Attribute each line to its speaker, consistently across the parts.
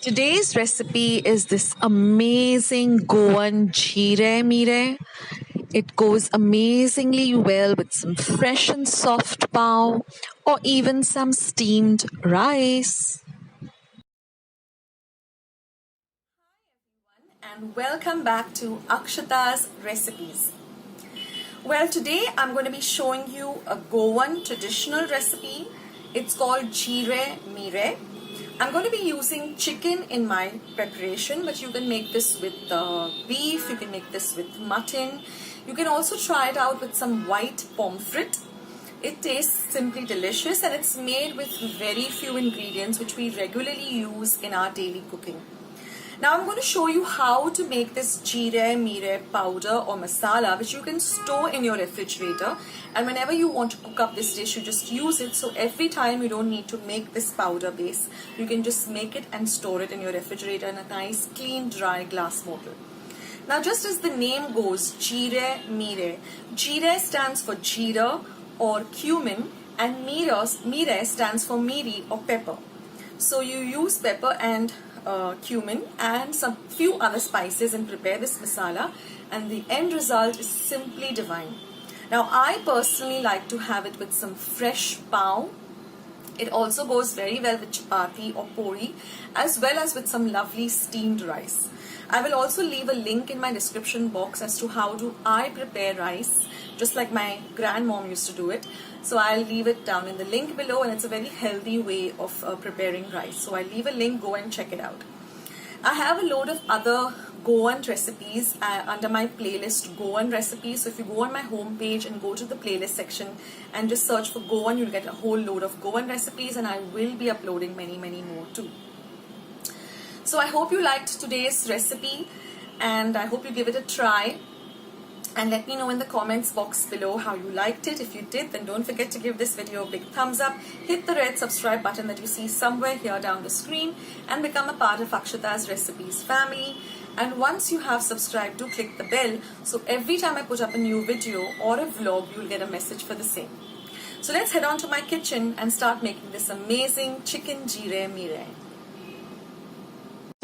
Speaker 1: Today's recipe is this amazing Goan Jeerem Meerem. It goes amazingly well with some fresh and soft pav or even some steamed rice.
Speaker 2: And welcome back to Akshata's recipes. Well, today I'm going to be showing you a Goan traditional recipe. It's called Jirem mirem. I'm going to be using chicken in my preparation, but you can make this with beef, you can make this with mutton. You can also try it out with some white pomfret. It tastes simply delicious and it's made with very few ingredients which we regularly use in our daily cooking. Now I'm going to show you how to make this Jereem Meerem powder or masala, which you can store in your refrigerator, and whenever you want to cook up this dish you just use it. So every time you don't need to make this powder base, you can just make it and store it in your refrigerator in a nice clean dry glass bottle. Now just as the name goes, Jereem Meerem, Jire stands for jeera or cumin and Mere stands for miri or pepper. So you use pepper and cumin and some few other spices and prepare this masala, and the end result is simply divine. Now I personally like to have it with some fresh pav. It also goes very well with chapati or puri, as well as with some lovely steamed rice. I will also leave a link in my description box as to how do I prepare rice, just like my grandmom used to do it. So I'll leave it down in the link below, and it's a very healthy way of preparing rice. So I'll leave a link, go and check it out. I have a load of other Goan recipes under my playlist Goan recipes. So if you go on my homepage and go to the playlist section and just search for Goan, you'll get a whole load of Goan recipes, and I will be uploading many more too. So I hope you liked today's recipe, and I hope you give it a try. And let me know in the comments box below how you liked it. If you did, then don't forget to give this video a big thumbs up. Hit the red subscribe button that you see somewhere here down the screen and become a part of Akshata's Recipes family. And once you have subscribed, do click the bell so every time I put up a new video or a vlog, you'll get a message for the same. So let's head on to my kitchen and start making this amazing chicken Jereem Meerem.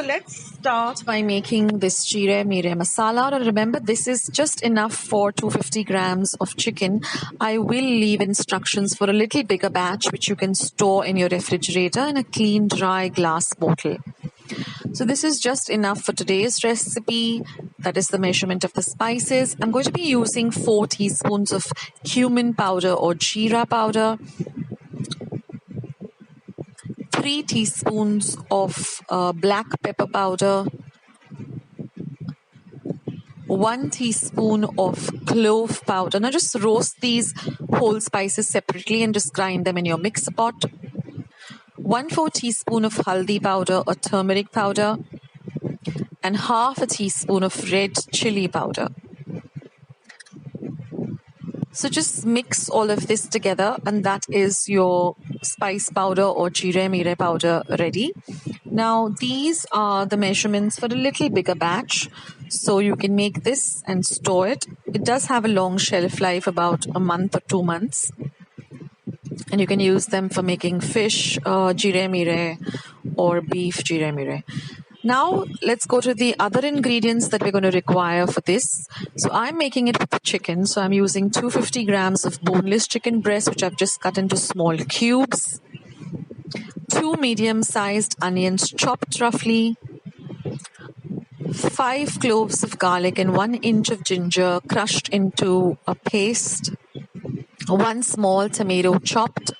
Speaker 1: So let's start by making this Chir Mir Masala. And remember, this is just enough for 250 grams of chicken. I will leave instructions for a little bigger batch which you can store in your refrigerator in a clean dry glass bottle. So this is just enough for today's recipe. That is the measurement of the spices. I'm going to be using 4 teaspoons of cumin powder or jeera powder, 3 teaspoons of black pepper powder, 1 teaspoon of clove powder. Now just roast these whole spices separately and just grind them in your mixer pot. 1/4 teaspoon of haldi powder or turmeric powder, and half a teaspoon of red chili powder. So just mix all of this together, and that is your spice powder or Jereem Meerem powder ready. Now these are the measurements for a little bigger batch, so you can make this and store it. It does have a long shelf life, about a month or 2 months, and you can use them for making fish Jereem Meerem or beef Jereem Meerem. Now let's go to the other ingredients that we're going to require for this. So I'm making it with the chicken. So I'm using 250 grams of boneless chicken breast, which I've just cut into small cubes. 2 medium-sized onions chopped roughly. 5 cloves of garlic and 1 inch of ginger crushed into a paste. 1 small tomato chopped.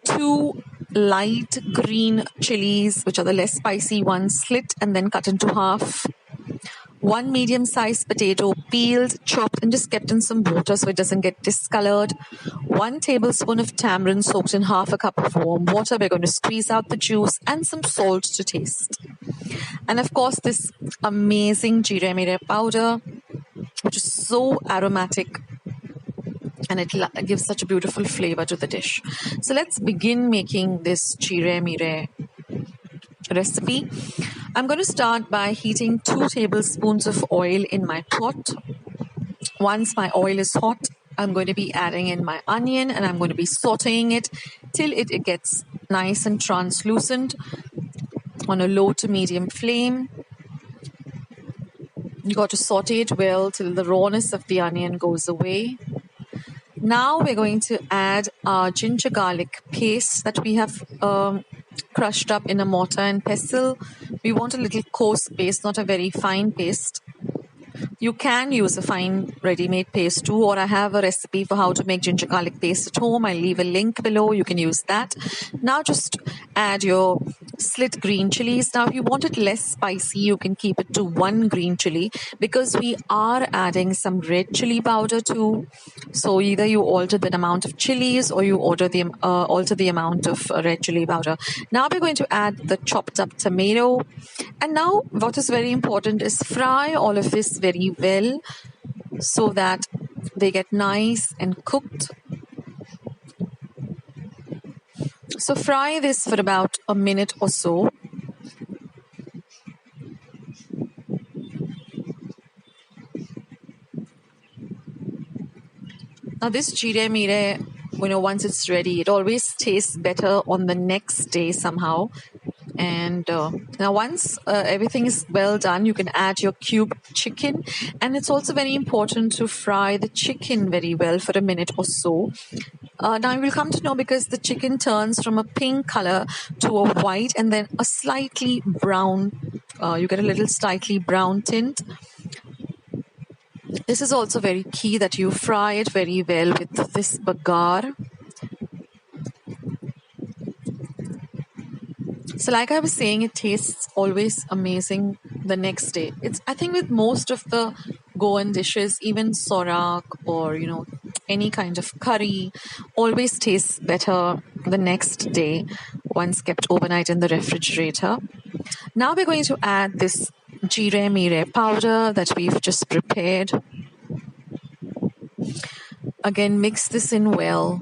Speaker 1: 2 light green chilies, which are the less spicy ones, slit and then cut into half. 1 medium-sized potato, peeled, chopped, and just kept in some water so it doesn't get discolored. 1 tablespoon of tamarind soaked in half a cup of warm water. We're going to squeeze out the juice, and some salt to taste. And of course, this amazing Jereem Meerem powder, which is so aromatic, and it gives such a beautiful flavor to the dish. So let's begin making this Jereem Meerem recipe. I'm going to start by heating 2 tablespoons of oil in my pot. Once my oil is hot, I'm going to be adding in my onion, and I'm going to be sauteing it till it gets nice and translucent. on a low to medium flame. You got to saute it well till the rawness of the onion goes away. Now we're going to add our ginger garlic paste that we have crushed up in a mortar and pestle. We want a little coarse paste, not a very fine paste. You can use a fine ready-made paste too, or I have a recipe for how to make ginger garlic paste at home. I'll leave a link below. You can use that. Now just add your slit green chilies. Now if you want it less spicy, you can keep it to 1 green chili because we are adding some red chili powder too. So either you alter the amount of chilies or you alter the amount of red chili powder. Now we're going to add the chopped up tomato. And now what is very important is fry all of this very well so that they get nice and cooked. So fry this for about a minute or so. Now this Jirem Meerem, once it's ready, it always tastes better on the next day somehow. And now once everything is well done, you can add your cube chicken. And it's also very important to fry the chicken very well for a minute or so. Now you will come to know because the chicken turns from a pink color to a white and then a slightly brown. You get a little slightly brown tint. This is also very key that you fry it very well with this bagar. So like I was saying, it tastes always amazing the next day. I think with most of the Goan dishes, even sorak or, any kind of curry always tastes better the next day once kept overnight in the refrigerator. Now we're going to add this Jereem Meerem powder that we've just prepared. Again, mix this in well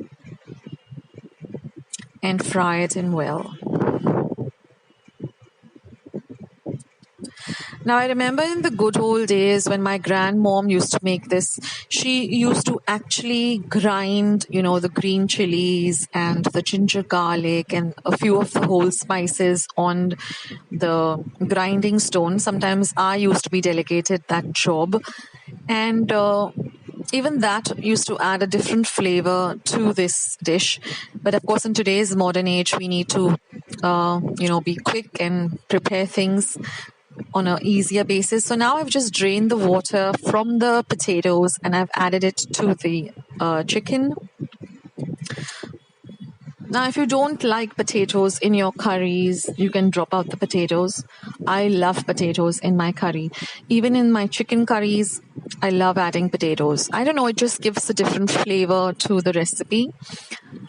Speaker 1: and fry it in well. Now, I remember in the good old days when my grandmom used to make this, she used to actually grind, the green chilies and the ginger garlic and a few of the whole spices on the grinding stone. Sometimes I used to be delegated that job. And even that used to add a different flavor to this dish. But of course, in today's modern age, we need to, be quick and prepare things on an easier basis. So now I've just drained the water from the potatoes and I've added it to the chicken. Now, if you don't like potatoes in your curries, you can drop out the potatoes. I love potatoes in my curry. Even in my chicken curries, I love adding potatoes. I don't know, it just gives a different flavor to the recipe.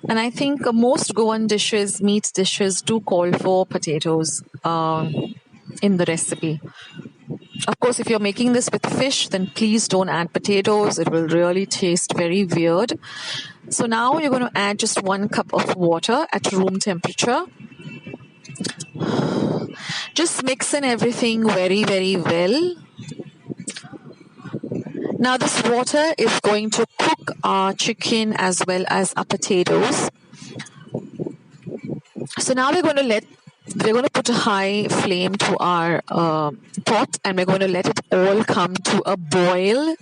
Speaker 1: And I think most Goan dishes, meat dishes, do call for potatoes in the recipe. Of course, if you're making this with fish, then please don't add potatoes. It will really taste very weird. So now you're going to add just 1 cup of water at room temperature. Just mix in everything very, very well. Now this water is going to cook our chicken as well as our potatoes. So now we're going to put a high flame to our pot and we're going to let it all come to a boil.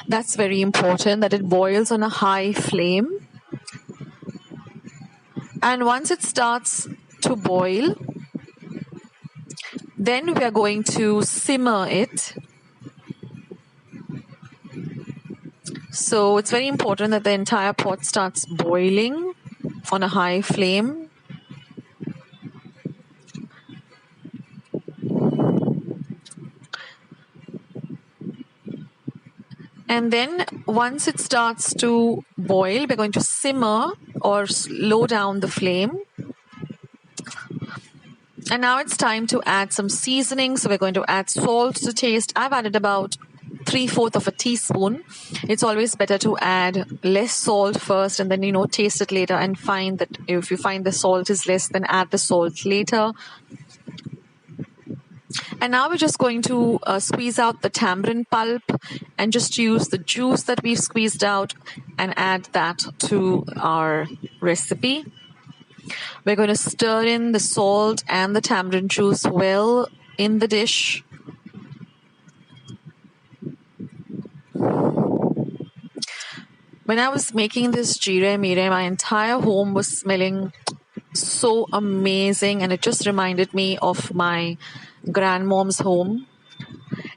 Speaker 1: That's very important that it boils on a high flame. And once it starts to boil, then we are going to simmer it. So it's very important that the entire pot starts boiling on a high flame. And then once it starts to boil, we're going to simmer or slow down the flame. And now it's time to add some seasoning. So we're going to add salt to taste. I've added about 3/4 of a teaspoon. It's always better to add less salt first and then, taste it later and find that if you find the salt is less, then add the salt later. And now we're just going to squeeze out the tamarind pulp and just use the juice that we've squeezed out and add that to our recipe. We're going to stir in the salt and the tamarind juice well in the dish. When I was making this Jirem mirem, my entire home was smelling so amazing, and it just reminded me of my grandmom's home.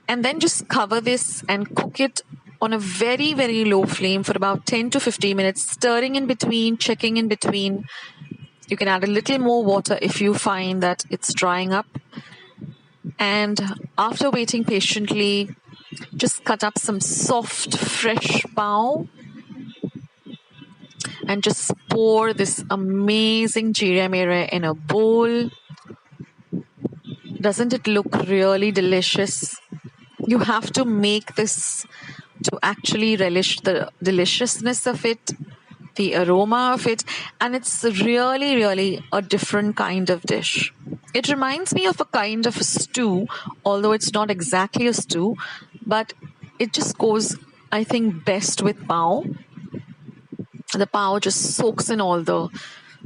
Speaker 1: And then just cover this and cook it on a very, very low flame for about 10 to 15 minutes, stirring in between, checking in between. You can add a little more water if you find that it's drying up. And after waiting patiently, just cut up some soft, fresh pao and just pour this amazing Jereem Meerem in a bowl. Doesn't it look really delicious? You have to make this to actually relish the deliciousness of it, the aroma of it, and it's really, really a different kind of dish. It reminds me of a kind of a stew, although it's not exactly a stew, but it just goes, I think, best with pao. The pao just soaks in all the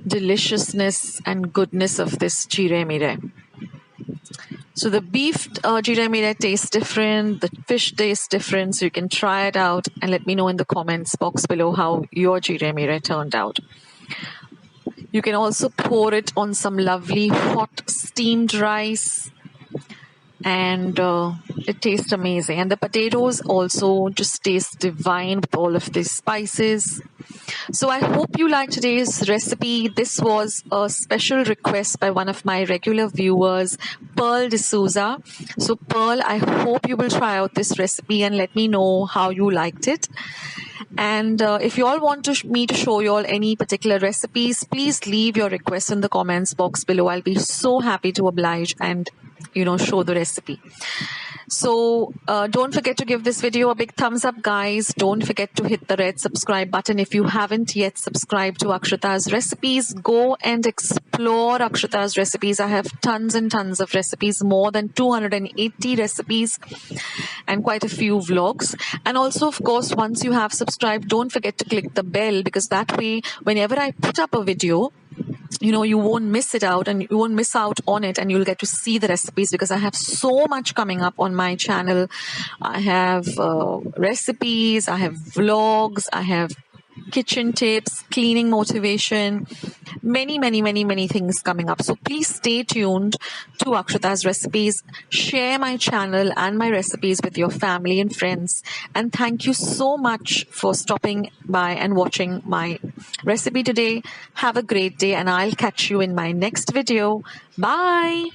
Speaker 1: deliciousness and goodness of this Jereem Meerem. So the beef Jereem Meerem tastes different, the fish tastes different, so you can try it out and let me know in the comments box below how your Jereem Meerem turned out. You can also pour it on some lovely hot steamed rice, and it tastes amazing. And the potatoes also just taste divine with all of these spices. So I hope you liked today's recipe. This was a special request by one of my regular viewers, Pearl D'Souza. So Pearl, I hope you will try out this recipe and let me know how you liked it. And if you all want me to show you all any particular recipes, please leave your requests in the comments box below. I'll be so happy to oblige and show the recipe. So don't forget to give this video a big thumbs up, guys. Don't forget to hit the red subscribe button. If you haven't yet subscribed to Akshata's recipes, go and explore Akshata's recipes. I have tons and tons of recipes, more than 280 recipes and quite a few vlogs. And also, of course, once you have subscribed, don't forget to click the bell, because that way, whenever I put up a video, you won't miss it out and you won't miss out on it, and you'll get to see the recipes, because I have so much coming up on my channel. I have recipes, I have vlogs, I have kitchen tips, cleaning motivation, many things coming up. So please stay tuned to Akshata's recipes. Share my channel and my recipes with your family and friends. And thank you so much for stopping by and watching my recipe today. Have a great day, and I'll catch you in my next video. Bye.